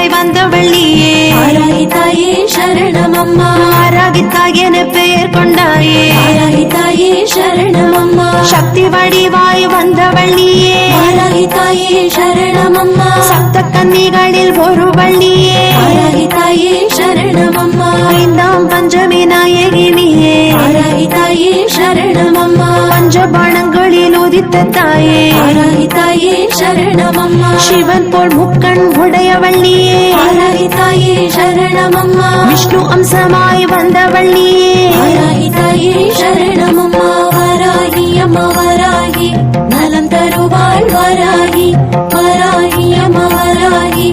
வடிவாய் வந்தவள் நீயே. வாராகி தாயே சரணமம்மா. வாராகி தாய் என பெயர் கொண்டாயே. வாராகி தாயே சரணமம்மா. சக்தி வடிவாய் வந்தவள் நீயே. வாராகி தாயே சரணமம்மா. சப்த கன்னிகளில் ஒருவள் நீயே. வாராகி தாயே சரணமம்மா. ஐந்தாம் பஞ்சமி நாயகி நீயே. வாராகி தாயே சரணமம்மா. பஞ்சபாணங்களில் உதித்த தாயே. வாராகி தாயே சரணமம்மா. சிவன் போல் முக்கண் உடையவள் நீயே. வாராகி தாயே சரணமம்மா. விஷ்ணு அம்சமாய் வந்தவள் நீயே. வாராகி தாயே சரணமம்மா. வாராகி அம்மா வாராகி நலம் தருவாள் வாராகி. வாராகி அம்மா வாராகி